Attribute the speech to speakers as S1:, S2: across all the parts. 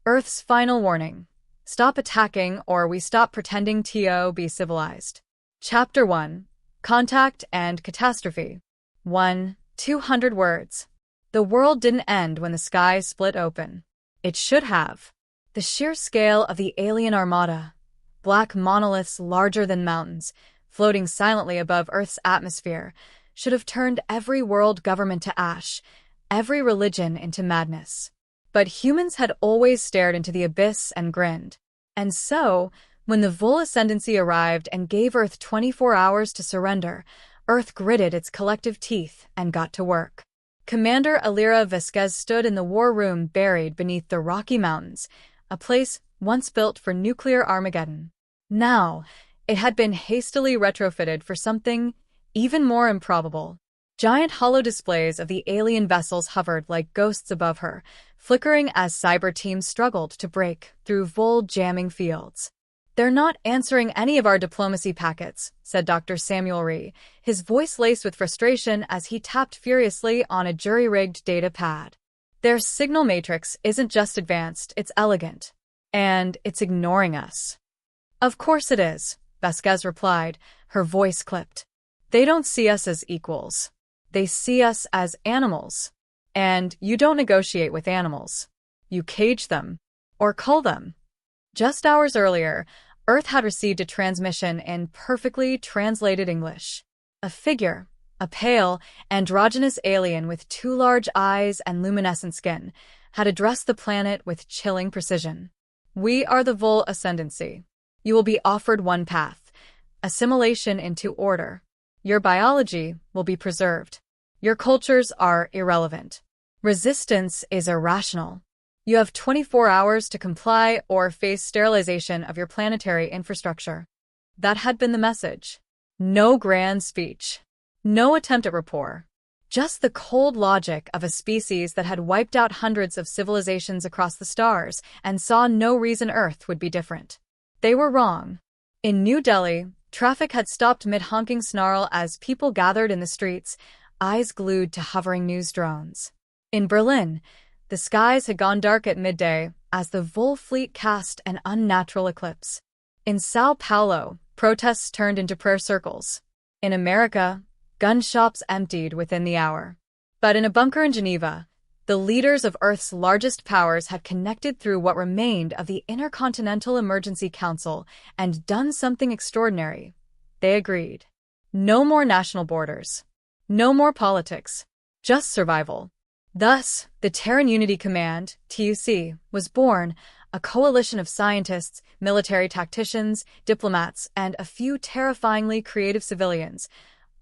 S1: Earth's final warning. Stop attacking or we stop pretending to be civilized. Chapter 1. Contact and Catastrophe. 1. 200 words. The world didn't end when the sky split open. It should have. The sheer scale of the alien armada, black monoliths larger than mountains, floating silently above Earth's atmosphere, should have turned every world government to ash, every religion into madness. But humans had always stared into the abyss and grinned. And so, when the Vol Ascendancy arrived and gave Earth 24 hours to surrender, Earth gritted its collective teeth and got to work. Commander Alira Vasquez stood in the war room buried beneath the Rocky Mountains, a place once built for nuclear Armageddon. Now, it had been hastily retrofitted for something even more improbable. Giant hollow displays of the alien vessels hovered like ghosts above her, flickering as cyber teams struggled to break through Vol jamming fields. "They're not answering any of our diplomacy packets," said Dr. Samuel Rhee, his voice laced with frustration as he tapped furiously on a jury-rigged data pad. "Their signal matrix isn't just advanced, it's elegant. And it's ignoring us." "Of course it is," Vasquez replied, her voice clipped. "They don't see us as equals. They see us as animals. And you don't negotiate with animals. You cage them. Or cull them." Just hours earlier, Earth had received a transmission in perfectly translated English. A figure, a pale, androgynous alien with 2 large eyes and luminescent skin, had addressed the planet with chilling precision. "We are the Vol Ascendancy. You will be offered one path: assimilation into order. Your biology will be preserved. Your cultures are irrelevant. Resistance is irrational. You have 24 hours to comply or face sterilization of your planetary infrastructure." That had been the message. No grand speech. No attempt at rapport. Just the cold logic of a species that had wiped out hundreds of civilizations across the stars and saw no reason Earth would be different. They were wrong. In New Delhi, traffic had stopped mid-honking snarl as people gathered in the streets, eyes glued to hovering news drones. In Berlin, the skies had gone dark at midday as the Vol fleet cast an unnatural eclipse. In Sao Paulo, protests turned into prayer circles. In America, gun shops emptied within the hour. But in a bunker in Geneva, the leaders of Earth's largest powers had connected through what remained of the Intercontinental Emergency Council and done something extraordinary. They agreed. No more national borders. No more politics. Just survival. Thus, the Terran Unity Command, TUC, was born, a coalition of scientists, military tacticians, diplomats, and a few terrifyingly creative civilians,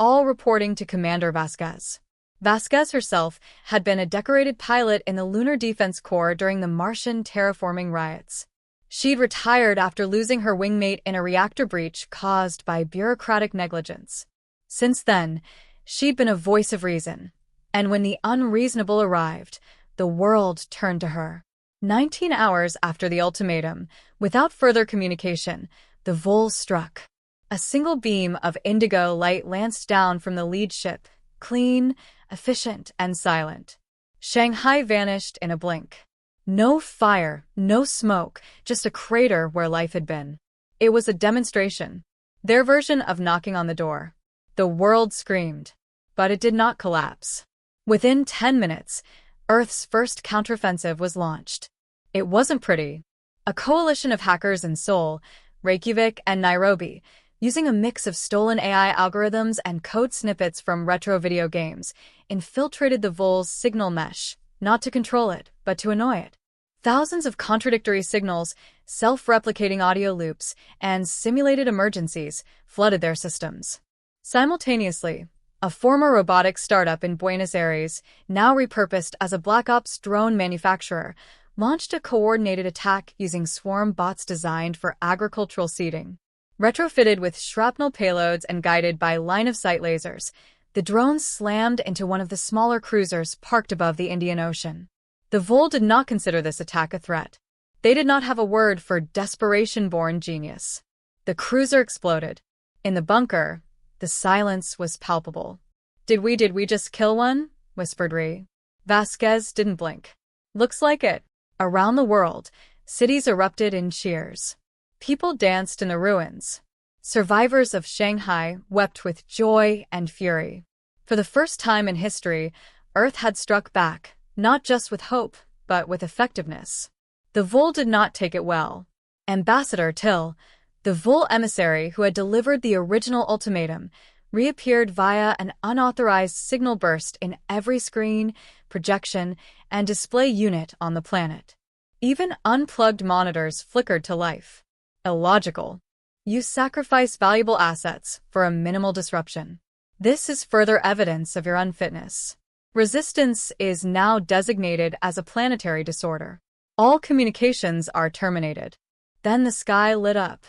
S1: all reporting to Commander Vasquez. Vasquez herself had been a decorated pilot in the Lunar Defense Corps during the Martian terraforming riots. She'd retired after losing her wingmate in a reactor breach caused by bureaucratic negligence. Since then, she'd been a voice of reason. And when the unreasonable arrived, the world turned to her. 19 hours after the ultimatum, without further communication, the Vol struck. A single beam of indigo light lanced down from the lead ship, clean, efficient, and silent. Shanghai vanished in a blink. No fire, no smoke, just a crater where life had been. It was a demonstration. Their version of knocking on the door. The world screamed. But it did not collapse. Within 10 minutes, Earth's first counteroffensive was launched. It wasn't pretty. A coalition of hackers in Seoul, Reykjavik, and Nairobi, using a mix of stolen AI algorithms and code snippets from retro video games, infiltrated the Vol's signal mesh, not to control it, but to annoy it. Thousands of contradictory signals, self-replicating audio loops, and simulated emergencies flooded their systems. Simultaneously, a former robotics startup in Buenos Aires, now repurposed as a Black Ops drone manufacturer, launched a coordinated attack using swarm bots designed for agricultural seeding. Retrofitted with shrapnel payloads and guided by line-of-sight lasers, the drones slammed into one of the smaller cruisers parked above the Indian Ocean. The Vol did not consider this attack a threat. They did not have a word for desperation-born genius. The cruiser exploded. In the bunker, the silence was palpable. Did we just kill one?" whispered Rhee. Vasquez didn't blink. "Looks like it." Around the world, Cities erupted in cheers. People danced in the ruins. Survivors of Shanghai wept with joy and fury. For the first time in history, Earth had struck back, not just with hope, but with effectiveness. The Vole did not take it well. Ambassador Till, the Vole emissary who had delivered the original ultimatum, reappeared via an unauthorized signal burst in every screen, projection, and display unit on the planet. Even unplugged monitors flickered to life. Illogical. You sacrifice valuable assets for a minimal disruption. This is further evidence of your unfitness. Resistance is now designated as a planetary disorder. All communications are terminated. Then the sky lit up.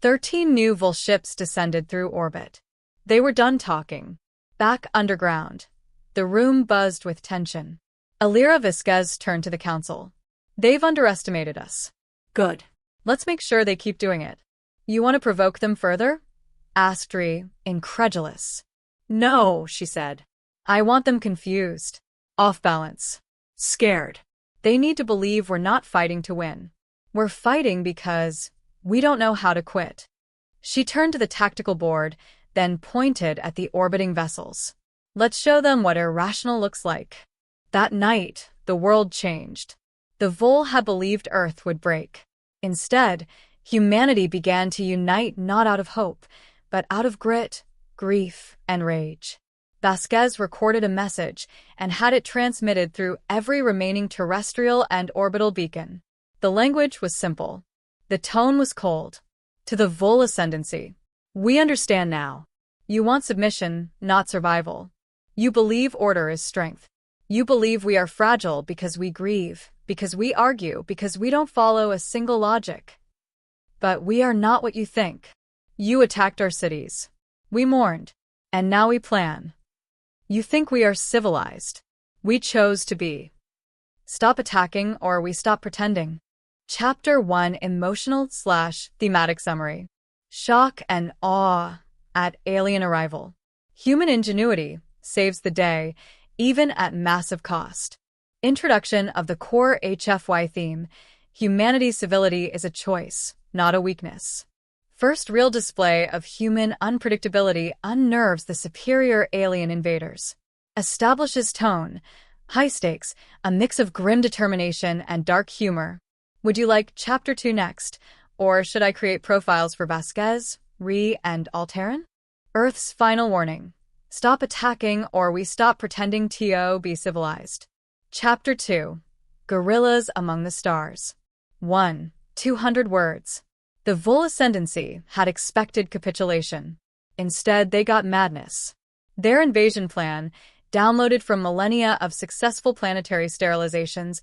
S1: 13 new Vole ships descended through orbit. They were done talking. Back underground. The room buzzed with tension. Elira Vasquez turned to the council. They've underestimated us. Good. Let's make sure they keep doing it. You want to provoke them further? Asked Ree, incredulous. No, she said. I want them confused. Off balance. Scared. They need to believe we're not fighting to win. We're fighting because we don't know how to quit. She turned to the tactical board, then pointed at the orbiting vessels. Let's show them what irrational looks like. That night, the world changed. The Vole had believed Earth would break. Instead, humanity began to unite not out of hope, but out of grit, grief, and rage. Vasquez recorded a message and had it transmitted through every remaining terrestrial and orbital beacon. The language was simple. The tone was cold. To the Vole ascendancy. We understand now. You want submission, not survival. You believe order is strength. You believe we are fragile because we grieve, because we argue, because we don't follow a single logic. But we are not what you think. You attacked our cities. We mourned. And now we plan. You think we are civilized. We chose to be. Stop attacking or we stop pretending. Chapter 1 Emotional/Thematic Summary. Shock and awe at alien arrival. Human ingenuity saves the day, even at massive cost. Introduction of the core HFY theme. Humanity's civility is a choice, not a weakness. First real display of human unpredictability unnerves the superior alien invaders. Establishes tone, high stakes, a mix of grim determination and dark humor. Would you like Chapter 2 next, or should I create profiles for Vasquez, Ree, and Alteran? Earth's final warning. Stop attacking or we stop pretending to be civilized. Chapter 2. Gorillas Among the Stars. 1. 200 words. The Vole ascendancy had expected capitulation. Instead, they got madness. Their invasion plan, downloaded from millennia of successful planetary sterilizations,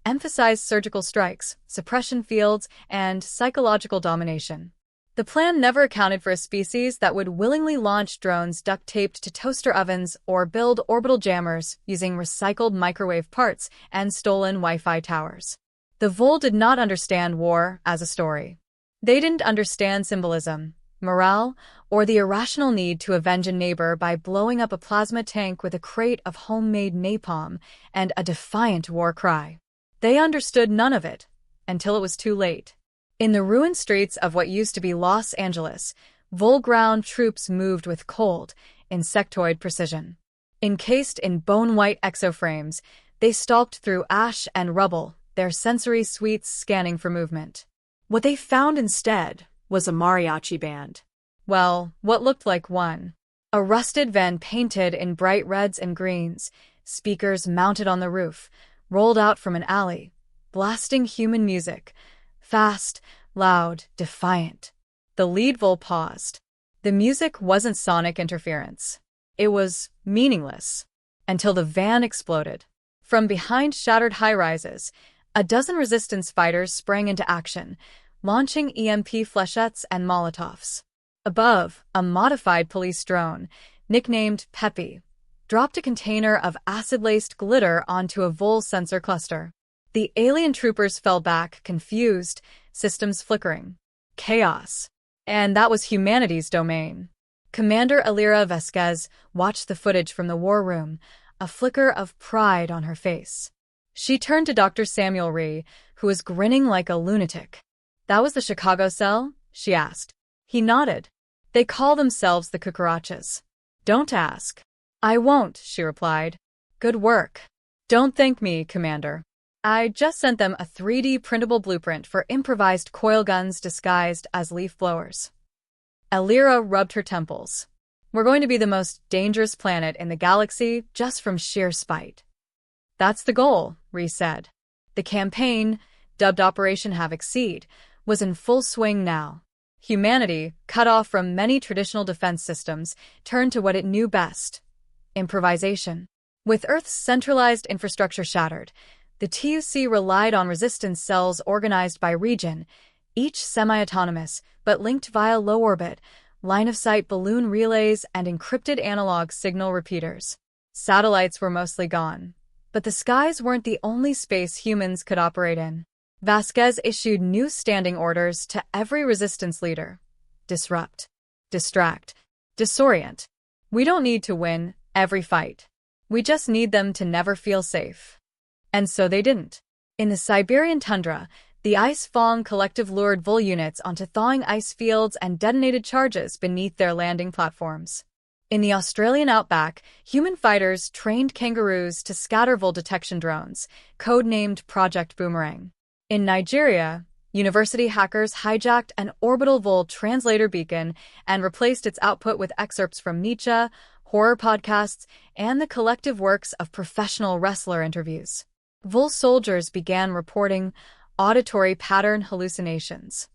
S1: emphasized surgical strikes, suppression fields, and psychological domination. The plan never accounted for a species that would willingly launch drones duct-taped to toaster ovens or build orbital jammers using recycled microwave parts and stolen Wi-Fi towers. The Vole did not understand war as a story. They didn't understand symbolism, morale, or the irrational need to avenge a neighbor by blowing up a plasma tank with a crate of homemade napalm and a defiant war cry. They understood none of it, until it was too late. In the ruined streets of what used to be Los Angeles, Vole ground troops moved with cold, insectoid precision. Encased in bone-white exoframes, they stalked through ash and rubble, their sensory suites scanning for movement. What they found instead was a mariachi band. Well, what looked like one. A rusted van painted in bright reds and greens, speakers mounted on the roof, rolled out from an alley, blasting human music. Fast, loud, defiant. The lead Vole paused. The music wasn't sonic interference. It was meaningless. Until the van exploded. From behind shattered high-rises, a dozen resistance fighters sprang into action, launching EMP flechettes and Molotovs. Above, a modified police drone, nicknamed Peppy, dropped a container of acid-laced glitter onto a Vole sensor cluster. The alien troopers fell back, confused, systems flickering. Chaos. And that was humanity's domain. Commander Elira Vasquez watched the footage from the war room, a flicker of pride on her face. She turned to Dr. Samuel Ree, who was grinning like a lunatic. "That was the Chicago cell?" she asked. He nodded. "They call themselves the cucarachas." "Don't ask." "I won't," she replied. "Good work." "Don't thank me, Commander. I just sent them a 3D printable blueprint for improvised coil guns disguised as leaf blowers." Elira rubbed her temples. "We're going to be the most dangerous planet in the galaxy just from sheer spite." "That's the goal," Rhys said. The campaign, dubbed Operation Havoc Seed, was in full swing now. Humanity, cut off from many traditional defense systems, turned to what it knew best: improvisation. With Earth's centralized infrastructure shattered, the TUC relied on resistance cells organized by region, each semi-autonomous, but linked via low-orbit, line-of-sight balloon relays and encrypted analog signal repeaters. Satellites were mostly gone, but the skies weren't the only space humans could operate in. Vasquez issued new standing orders to every resistance leader: disrupt, distract, disorient. We don't need to win every fight. We just need them to never feel safe. And so they didn't. In the Siberian tundra, the Ice Fong collective lured Vol units onto thawing ice fields and detonated charges beneath their landing platforms. In the Australian outback, human fighters trained kangaroos to scatter Vol detection drones, codenamed Project Boomerang. In Nigeria, university hackers hijacked an orbital Vol translator beacon and replaced its output with excerpts from Nietzsche, horror podcasts, and the collective works of professional wrestler interviews. Vol soldiers began reporting auditory pattern hallucinations.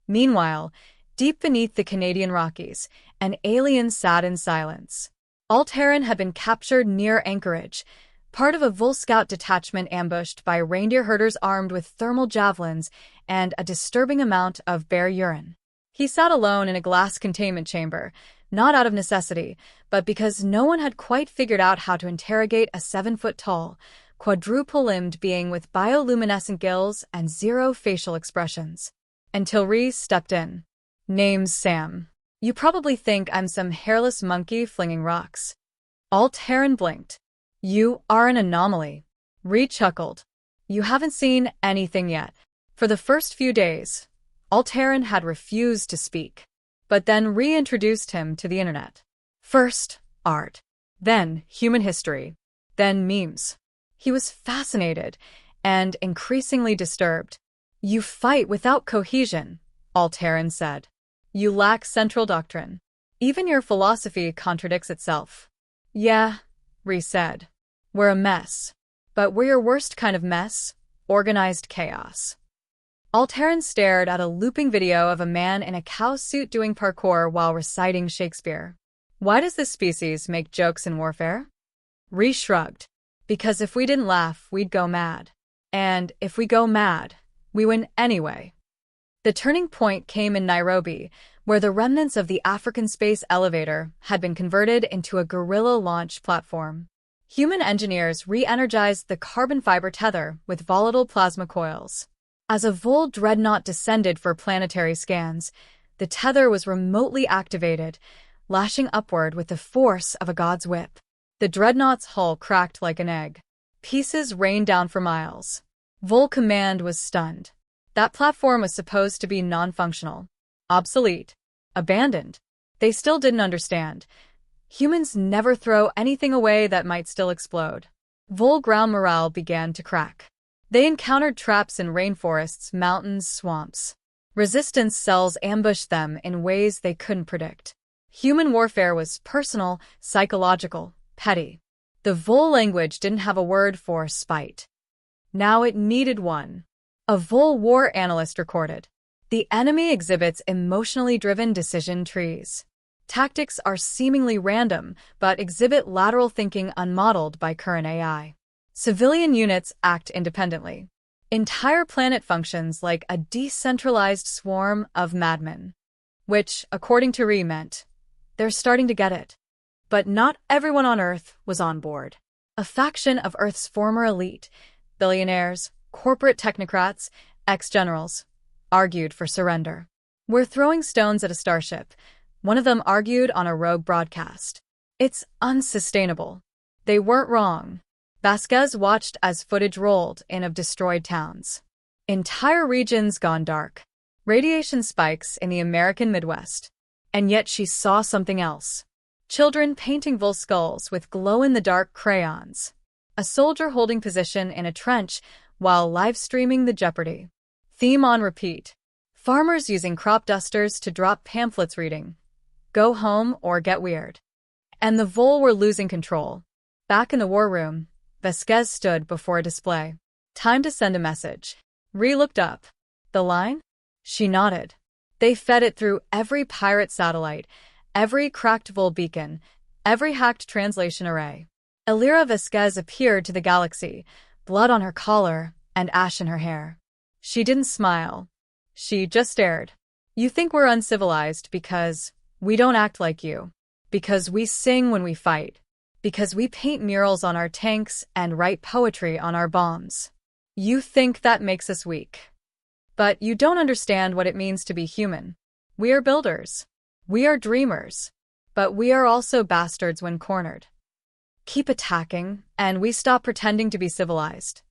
S1: Meanwhile, deep beneath the Canadian Rockies, an alien sat in silence. Alterran had been captured near Anchorage, part of a Vol Scout detachment ambushed by reindeer herders armed with thermal javelins and a disturbing amount of bear urine. He sat alone in a glass containment chamber, not out of necessity, but because no one had quite figured out how to interrogate a 7-foot-tall, quadruple-limbed being with bioluminescent gills and zero facial expressions. Until Rhys stepped in. "Name's Sam. You probably think I'm some hairless monkey flinging rocks." Alterran blinked. "You are an anomaly." Rhys chuckled. "You haven't seen anything yet." For the first few days, Alterran had refused to speak, but then reintroduced him to the internet. First, art. Then, human history. Then, memes. He was fascinated and increasingly disturbed. "You fight without cohesion," Alterran said. "You lack central doctrine. Even your philosophy contradicts itself." "Yeah," Rhys said. "We're a mess. But we're your worst kind of mess: organized chaos." Alterran stared at a looping video of a man in a cow suit doing parkour while reciting Shakespeare. "Why does this species make jokes in warfare?" Rhys shrugged. "Because if we didn't laugh, we'd go mad. And if we go mad, we win anyway." The turning point came in Nairobi, where the remnants of the African space elevator had been converted into a guerrilla launch platform. Human engineers re-energized the carbon fiber tether with volatile plasma coils. As a Vol dreadnought descended for planetary scans, the tether was remotely activated, lashing upward with the force of a god's whip. The dreadnought's hull cracked like an egg. Pieces rained down for miles. Vol Command was stunned. That platform was supposed to be non-functional, obsolete, abandoned. They still didn't understand. Humans never throw anything away that might still explode. Vol ground morale began to crack. They encountered traps in rainforests, mountains, swamps. Resistance cells ambushed them in ways they couldn't predict. Human warfare was personal, psychological, petty. The Vol language didn't have a word for spite. Now it needed one. A Vol war analyst recorded. "The enemy exhibits emotionally driven decision trees. Tactics are seemingly random, but exhibit lateral thinking unmodeled by current AI. Civilian units act independently. Entire planet functions like a decentralized swarm of madmen." Which, according to Rhys, meant, they're starting to get it. But not everyone on Earth was on board. A faction of Earth's former elite, billionaires, corporate technocrats, ex-generals, argued for surrender. "We're throwing stones at a starship," one of them argued on a rogue broadcast. "It's unsustainable." They weren't wrong. Vasquez watched as footage rolled in of destroyed towns. Entire regions gone dark. Radiation spikes in the American Midwest. And yet she saw something else. Children painting bull skulls with glow-in-the-dark crayons. A soldier holding position in a trench while live-streaming the Jeopardy! Theme on repeat. Farmers using crop dusters to drop pamphlets reading, "Go home or get weird." And the Vol were losing control. Back in the war room, Vasquez stood before a display. Time to send a message. Ree looked up. The line? She nodded. They fed it through every pirate satellite, every cracked Vol beacon, every hacked translation array. Elira Vasquez appeared to the galaxy, blood on her collar and ash in her hair. She didn't smile. She just stared. You think we're uncivilized because we don't act like you, because we sing when we fight, because we paint murals on our tanks and write poetry on our bombs. You think that makes us weak. But you don't understand what it means to be human. We are builders. We are dreamers. But we are also bastards when cornered. Keep attacking, and we stop pretending to be civilized.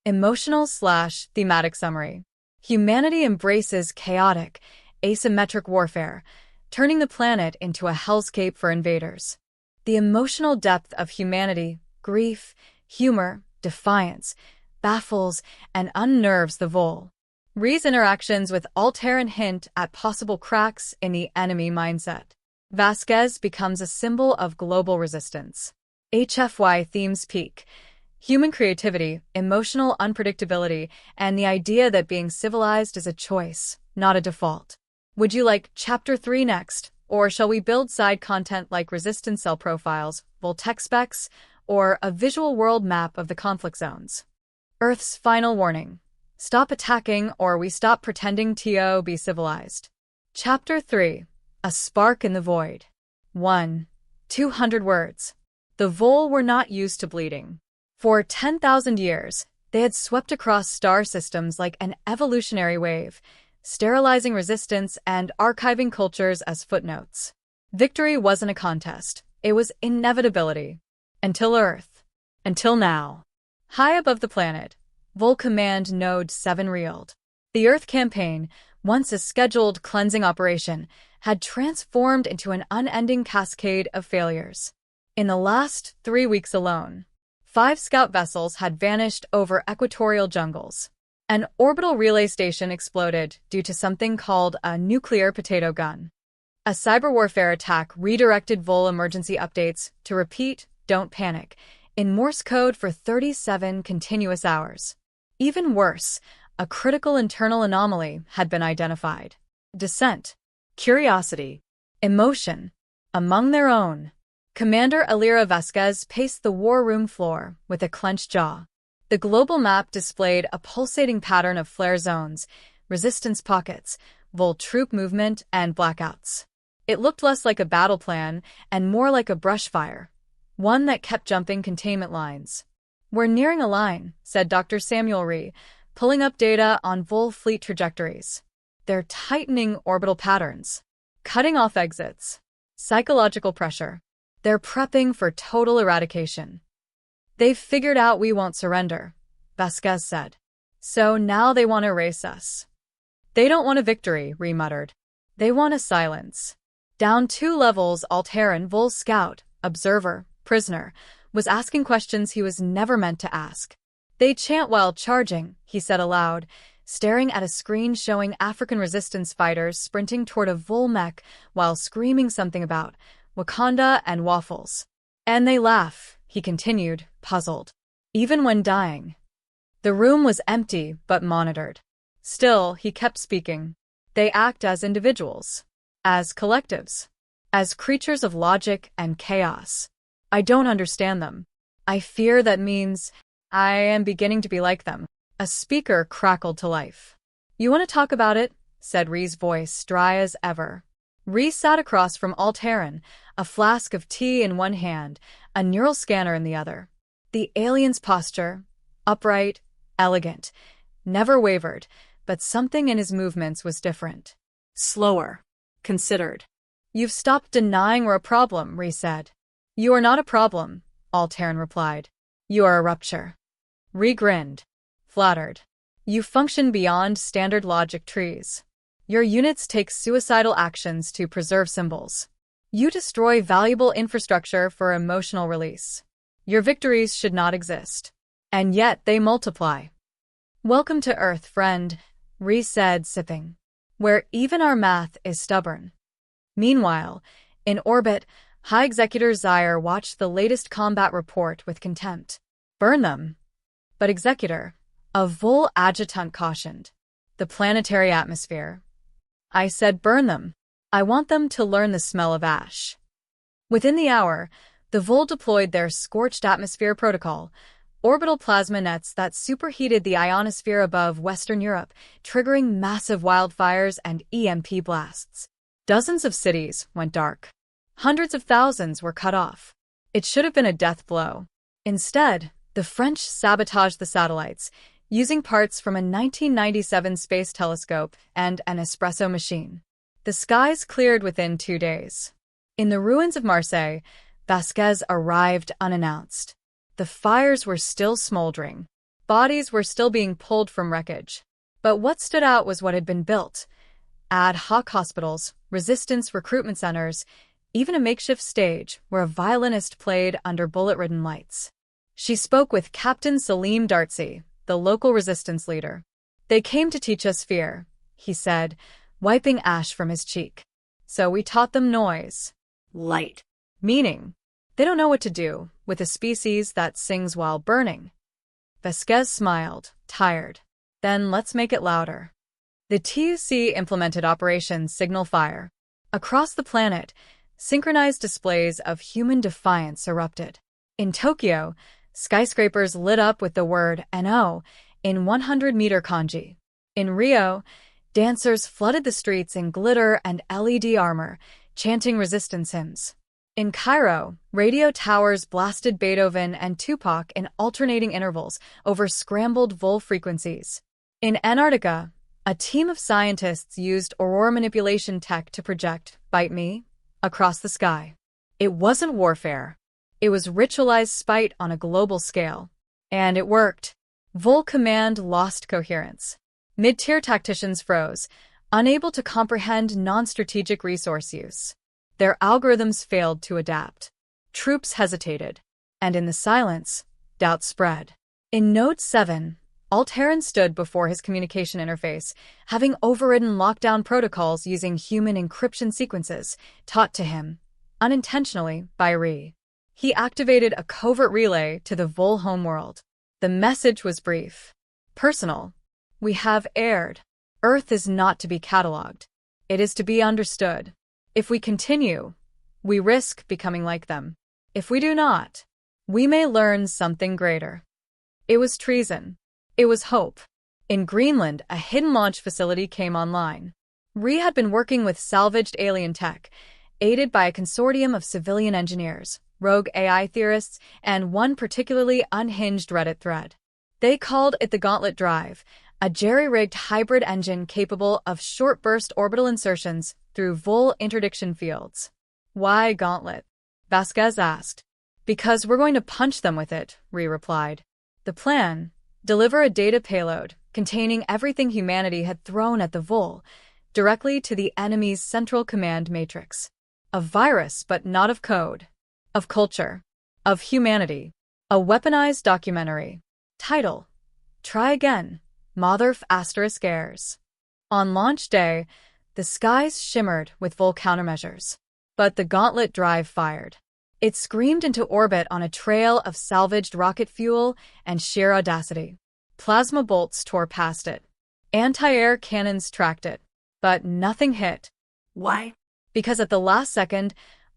S1: Emotional/thematic summary. Humanity embraces chaotic, asymmetric warfare, turning the planet into a hellscape for invaders. The emotional depth of humanity, grief, humor, defiance, baffles and unnerves the Vol. Ree's interactions with Alteran hint at possible cracks in the enemy mindset. Vasquez becomes a symbol of global resistance. HFY themes peak. Human creativity, emotional unpredictability, and the idea that being civilized is a choice, not a default. Would you like Chapter 3 next? Or shall we build side content like resistance cell profiles, Vol tech specs, or a visual world map of the conflict zones? Earth's final warning. Stop attacking or we stop pretending to be civilized. Chapter 3. A Spark in the Void. 1. 200 words. The Vol were not used to bleeding. For 10,000 years, they had swept across star systems like an evolutionary wave, sterilizing resistance and archiving cultures as footnotes. Victory wasn't a contest. It was inevitability. Until Earth. Until now. High above the planet, Vol Command Node 7 reeled. The Earth campaign, once a scheduled cleansing operation, had transformed into an unending cascade of failures. In the last 3 weeks alone, 5 scout vessels had vanished over equatorial jungles. An orbital relay station exploded due to something called a nuclear potato gun. A cyber warfare attack redirected Vol emergency updates to repeat, "Don't panic," in Morse code for 37 continuous hours. Even worse, a critical internal anomaly had been identified. Dissent, curiosity, emotion, among their own. Commander Elira Vasquez paced the war room floor with a clenched jaw. The global map displayed a pulsating pattern of flare zones, resistance pockets, Vol troop movement, and blackouts. It looked less like a battle plan and more like a brush fire, one that kept jumping containment lines. "We're nearing a line," said Dr. Samuel Ree, pulling up data on Vol fleet trajectories. They're tightening orbital patterns, cutting off exits. Psychological pressure. They're prepping for total eradication. "They've figured out we won't surrender," Vasquez said. "So now they want to erase us." "They don't want a victory," Ree muttered. "They want a silence." Down 2 levels, Alteran Vol scout, observer, prisoner, was asking questions he was never meant to ask. "They chant while charging," he said aloud, staring at a screen showing African resistance fighters sprinting toward a Vol mech while screaming something about Wakanda and waffles. "And they laugh," he continued, puzzled. "Even when dying." The room was empty but monitored. Still, he kept speaking. "They act as individuals. As collectives. As creatures of logic and chaos. I don't understand them. I fear that means I am beginning to be like them." A speaker crackled to life. "You want to talk about it?" said Ree's voice, dry as ever. Ree sat across from Alteran, a flask of tea in one hand, a neural scanner in the other. The alien's posture, upright, elegant, never wavered, but something in his movements was different. Slower. Considered. "You've stopped denying we're a problem," Ree said. "You are not a problem," Alteran replied. "You are a rupture." Ree grinned. Flattered. You function beyond standard logic trees. Your units take suicidal actions to preserve symbols. You destroy valuable infrastructure for emotional release. Your victories should not exist. And yet they multiply. Welcome to Earth, friend, Ree said, sipping. Where even our math is stubborn. Meanwhile, in orbit, High Executor Zaire watched the latest combat report with contempt. Burn them. But Executor, a Vol adjutant cautioned. The planetary atmosphere. I said burn them. I want them to learn the smell of ash. Within the hour, the Vol deployed their scorched atmosphere protocol, orbital plasma nets that superheated the ionosphere above Western Europe, triggering massive wildfires and EMP blasts. Dozens of cities went dark. Hundreds of thousands were cut off. It should have been a death blow. Instead, the French sabotaged the satellites, using parts from a 1997 space telescope and an espresso machine. The skies cleared within 2 days. In the ruins of Marseille, Vasquez arrived unannounced. The fires were still smoldering. Bodies were still being pulled from wreckage. But what stood out was what had been built. Ad hoc hospitals, resistance recruitment centers, even a makeshift stage where a violinist played under bullet-ridden lights. She spoke with Captain Salim Dartsi, the local resistance leader. They came to teach us fear, he said, wiping ash from his cheek. So we taught them noise. Light. Meaning, they don't know what to do with a species that sings while burning. Vasquez smiled, tired. Then let's make it louder. The TUC implemented Operation Signal Fire. Across the planet, synchronized displays of human defiance erupted. In Tokyo, skyscrapers lit up with the word "No" in 100-meter kanji. In Rio, dancers flooded the streets in glitter and LED armor, chanting resistance hymns. In Cairo, radio towers blasted Beethoven and Tupac in alternating intervals over scrambled Vol frequencies. In Antarctica, a team of scientists used aurora manipulation tech to project "Bite Me" across the sky. It wasn't warfare. It was ritualized spite on a global scale. And it worked. Vol command lost coherence. Mid-tier tacticians froze, unable to comprehend non-strategic resource use. Their algorithms failed to adapt. Troops hesitated. And in the silence, doubt spread. In Node 7, Altair stood before his communication interface, having overridden lockdown protocols using human encryption sequences taught to him, unintentionally, by Ree. He activated a covert relay to the Vol homeworld. The message was brief. Personal. We have erred. Earth is not to be catalogued. It is to be understood. If we continue, we risk becoming like them. If we do not, we may learn something greater. It was treason. It was hope. In Greenland, a hidden launch facility came online. Ree had been working with salvaged alien tech, aided by a consortium of civilian engineers, rogue AI theorists, and one particularly unhinged Reddit thread. They called it the Gauntlet Drive, a jerry-rigged hybrid engine capable of short-burst orbital insertions through Vol interdiction fields. Why Gauntlet? Vasquez asked. Because we're going to punch them with it, Ree replied. The plan? Deliver a data payload containing everything humanity had thrown at the Vol, directly to the enemy's central command matrix. A virus, but not of code. Of culture. Of humanity. A weaponized documentary. Title: Try Again. Motherf * airs. On launch day, the skies shimmered with Vol countermeasures. But the Gauntlet Drive fired. It screamed into orbit on a trail of salvaged rocket fuel and sheer audacity. Plasma bolts tore past it. Anti-air cannons tracked it. But nothing hit. Why? Because at the last second,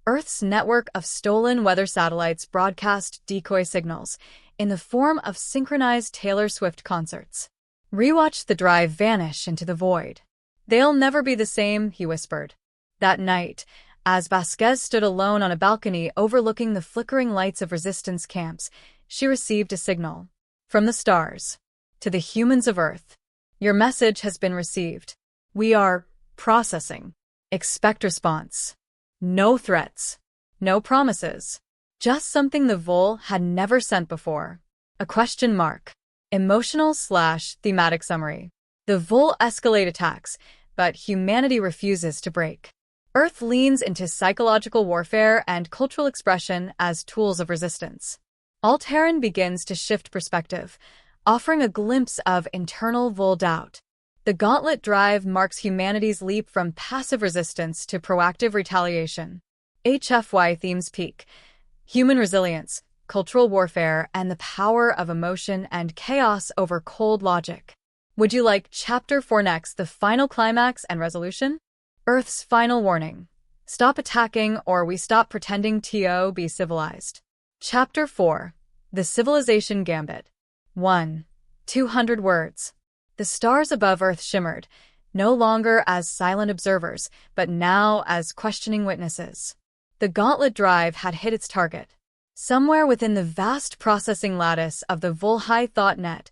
S1: Earth's network of stolen weather satellites broadcast decoy signals in the form of synchronized Taylor Swift concerts. Ree watched the drive vanish into the void. They'll never be the same, he whispered. That night, as Vasquez stood alone on a balcony overlooking the flickering lights of resistance camps, she received a signal. From the stars. To the humans of Earth. Your message has been received. We are processing. Expect response. No threats. No promises. Just something the Vol had never sent before. A question mark. Emotional/thematic summary. The Vol escalate attacks, but humanity refuses to break. Earth leans into psychological warfare and cultural expression as tools of resistance. Alteran begins to shift perspective, offering a glimpse of internal Vol doubt. The Gauntlet Drive marks humanity's leap from passive resistance to proactive retaliation. HFY themes peak: human resilience, cultural warfare, and the power of emotion and chaos over cold logic. Would you like Chapter 4 next, the final climax and resolution? Earth's final warning. Stop attacking or we stop pretending to be civilized. Chapter 4. The Civilization Gambit. 1. 200 words. The stars above Earth shimmered, no longer as silent observers, but now as questioning witnesses. The Gauntlet Drive had hit its target. Somewhere within the vast processing lattice of the Volhai thought net,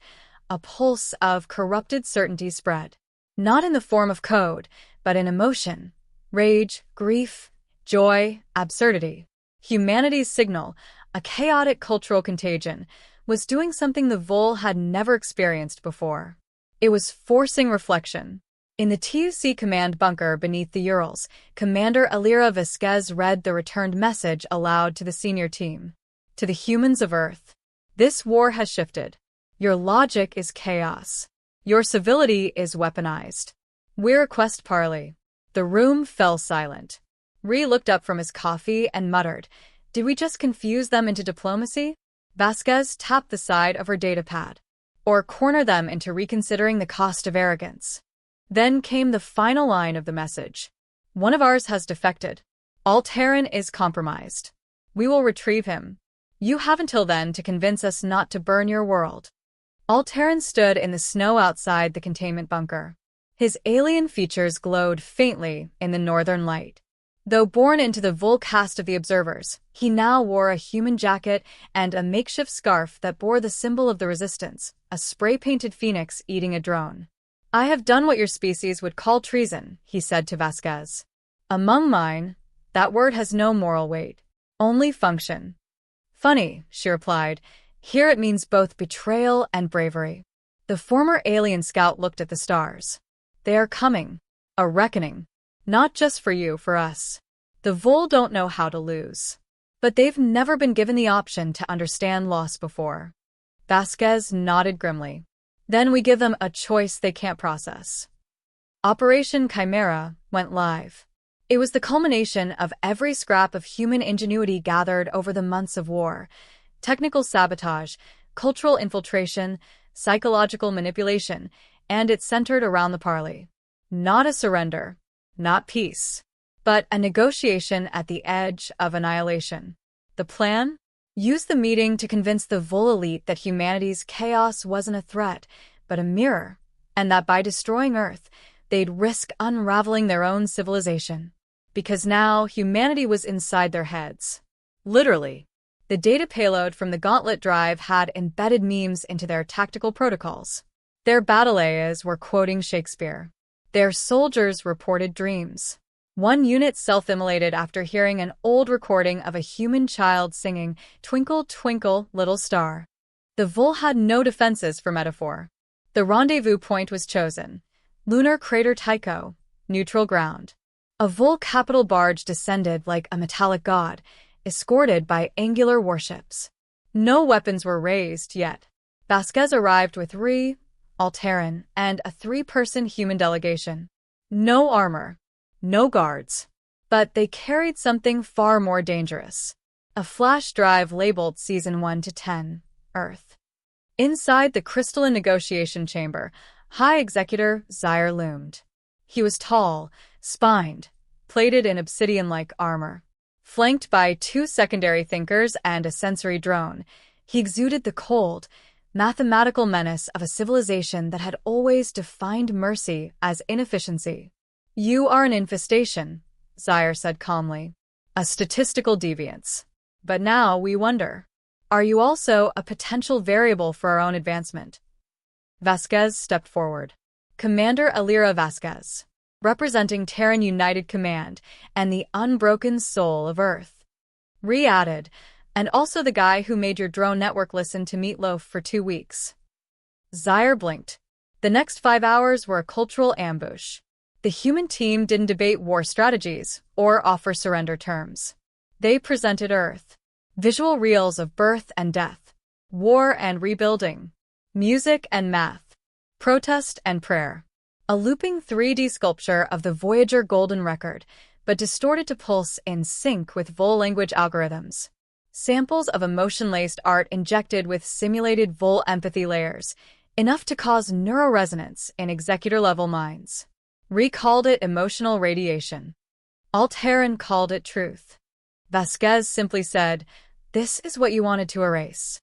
S1: a pulse of corrupted certainty spread. Not in the form of code, but in emotion, rage, grief, joy, absurdity. Humanity's signal, a chaotic cultural contagion, was doing something the Vol had never experienced before. It was forcing reflection. In the TUC command bunker beneath the Urals, Commander Alira Vasquez read the returned message aloud to the senior team. To the humans of Earth, this war has shifted. Your logic is chaos. Your civility is weaponized. We request parley. The room fell silent. Ree looked up from his coffee and muttered, "Did we just confuse them into diplomacy?" Vasquez tapped the side of her datapad. "Or corner them into reconsidering the cost of arrogance." Then came the final line of the message. "One of ours has defected. Alteran is compromised. We will retrieve him. You have until then to convince us not to burn your world." Alteran stood in the snow outside the containment bunker. His alien features glowed faintly in the northern light. Though born into the Vol caste of the observers, he now wore a human jacket and a makeshift scarf that bore the symbol of the resistance, a spray-painted phoenix eating a drone. "I have done what your species would call treason," he said to Vasquez. "Among mine, that word has no moral weight, only function." "Funny," she replied. "Here it means both betrayal and bravery." The former alien scout looked at the stars. "They are coming. A reckoning. Not just for you, for us. The Vol don't know how to lose. But they've never been given the option to understand loss before." Vasquez nodded grimly. "Then we give them a choice they can't process." Operation Chimera went live. It was the culmination of every scrap of human ingenuity gathered over the months of war. Technical sabotage, cultural infiltration, psychological manipulation, and it centered around the parley. Not a surrender, not peace, but a negotiation at the edge of annihilation. The plan? Use the meeting to convince the Vol elite that humanity's chaos wasn't a threat, but a mirror, and that by destroying Earth, they'd risk unraveling their own civilization. Because now humanity was inside their heads. Literally. The data payload from the Gauntlet Drive had embedded memes into their tactical protocols. Their battle AIs were quoting Shakespeare. Their soldiers reported dreams. One unit self-immolated after hearing an old recording of a human child singing, "Twinkle, twinkle, little star." The Vol had no defenses for metaphor. The rendezvous point was chosen. Lunar crater Tycho, neutral ground. A Vol capital barge descended like a metallic god, escorted by angular warships. No weapons were raised yet. Vasquez arrived with Ree, Alteran, and a 3-person human delegation. No armor, no guards. But they carried something far more dangerous. A flash drive labeled Season 1 to 10, Earth. Inside the crystalline negotiation chamber, High Executor Zaire loomed. He was tall, spined, plated in obsidian-like armor. Flanked by 2 secondary thinkers and a sensory drone, he exuded the cold, mathematical menace of a civilization that had always defined mercy as inefficiency. "You are an infestation," Zaire said calmly. "A statistical deviance. But now we wonder, are you also a potential variable for our own advancement?" Vasquez stepped forward. Commander Alira Vasquez, representing Terran United Command and the unbroken soul of Earth. Ree added, "And also the guy who made your drone network listen to Meatloaf for 2 weeks." Zaire blinked. The next 5 hours were a cultural ambush. The human team didn't debate war strategies or offer surrender terms. They presented Earth. Visual reels of birth and death, war and rebuilding, music and math, protest and prayer. A looping 3D sculpture of the Voyager Golden Record, but distorted to pulse in sync with VOL language algorithms. Samples of emotion-laced art injected with simulated VOL empathy layers, enough to cause neuroresonance in executor-level minds. Ree called it emotional radiation. Altair called it truth. Vasquez simply said, "This is what you wanted to erase."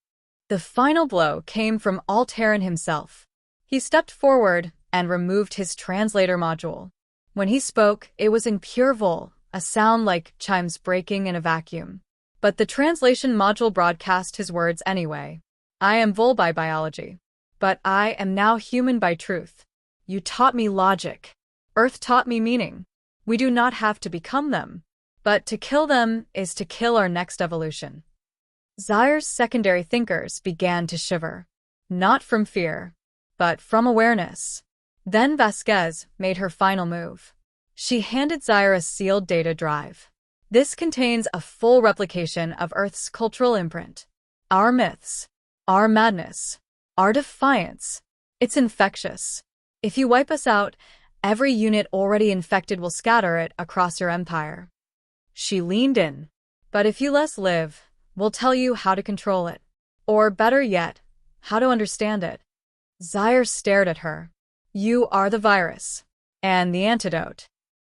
S1: The final blow came from Altair himself. He stepped forward and removed his translator module. When he spoke, it was in pure VOL, a sound like chimes breaking in a vacuum. But the translation module broadcast his words anyway. "I am VOL by biology. But I am now human by truth. You taught me logic. Earth taught me meaning. We do not have to become them. But to kill them is to kill our next evolution." Zaire's secondary thinkers began to shiver. Not from fear, but from awareness. Then Vasquez made her final move. She handed Zaire a sealed data drive. This contains a full replication of Earth's cultural imprint. Our myths. Our madness. Our defiance. It's infectious. If you wipe us out, every unit already infected will scatter it across your empire. She leaned in. But if you let us live, we'll tell you how to control it. Or better yet, how to understand it. Zaire stared at her. "You are the virus. And the antidote."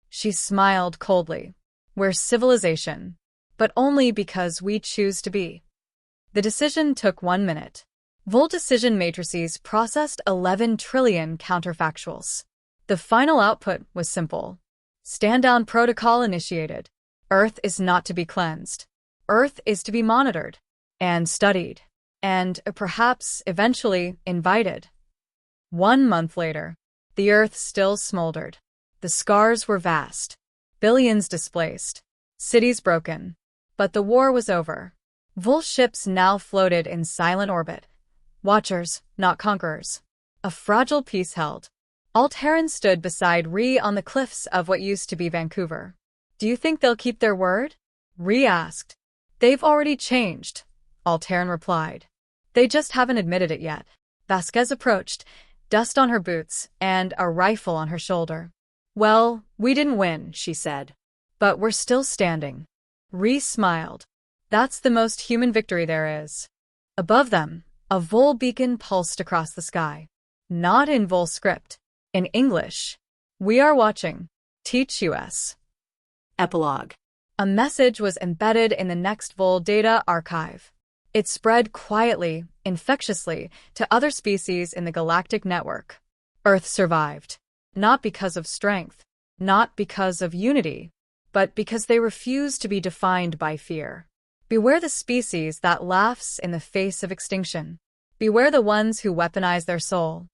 S1: She smiled coldly. "We're civilization. But only because we choose to be." The decision took 1 minute. VOL decision matrices processed 11 trillion counterfactuals. The final output was simple. Stand-down protocol initiated. Earth is not to be cleansed. Earth is to be monitored and studied and perhaps eventually invited. 1 month later, the Earth still smoldered. The scars were vast. Billions displaced. Cities broken. But the war was over. VOL ships now floated in silent orbit. Watchers, not conquerors. A fragile peace held. Altair stood beside Ree on the cliffs of what used to be Vancouver. "Do you think they'll keep their word?" Ree asked. "They've already changed," Altair replied. "They just haven't admitted it yet." Vasquez approached, dust on her boots and a rifle on her shoulder. "Well, we didn't win," she said. "But we're still standing." Ree smiled. "That's the most human victory there is." Above them, a VOL beacon pulsed across the sky. Not in VOL script. In English. "We are watching. Teach US." Epilogue. A message was embedded in the next VOL data archive. It spread quietly, infectiously, to other species in the galactic network. Earth survived. Not because of strength, not because of unity, but because they refused to be defined by fear. Beware the species that laughs in the face of extinction. Beware the ones who weaponize their soul.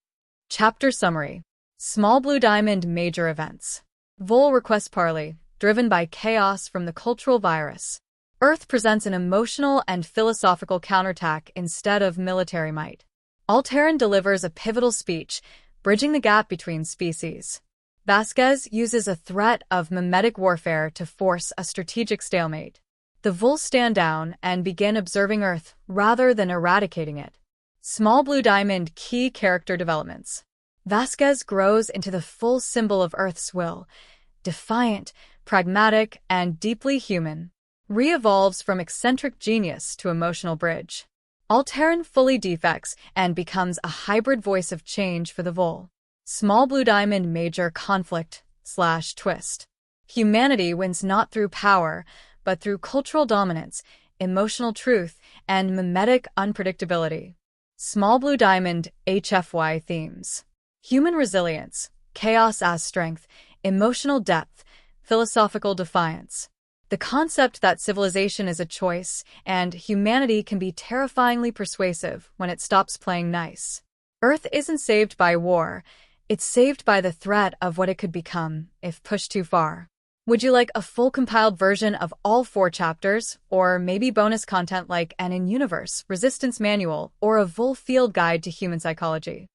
S1: Chapter Summary. Small Blue Diamond Major Events. VOL Request Parley, driven by chaos from the cultural virus. Earth presents an emotional and philosophical counterattack instead of military might. Altair delivers a pivotal speech, bridging the gap between species. Vasquez uses a threat of mimetic warfare to force a strategic stalemate. The VOL stand down and begin observing Earth rather than eradicating it. Small Blue Diamond Key Character Developments. Vasquez grows into the full symbol of Earth's will, defiant, pragmatic, and deeply human. Re-evolves from eccentric genius to emotional bridge. Altair fully defects and becomes a hybrid voice of change for the VOL. Small Blue Diamond Major Conflict/Twist. Humanity wins not through power, but through cultural dominance, emotional truth, and mimetic unpredictability. Small Blue Diamond HFY Themes. Human resilience, chaos as strength, emotional depth, philosophical defiance. The concept that civilization is a choice and humanity can be terrifyingly persuasive when it stops playing nice. Earth isn't saved by war, it's saved by the threat of what it could become if pushed too far. Would you like a full compiled version of all 4 chapters, or maybe bonus content like an in-universe resistance manual or a VOL field guide to human psychology?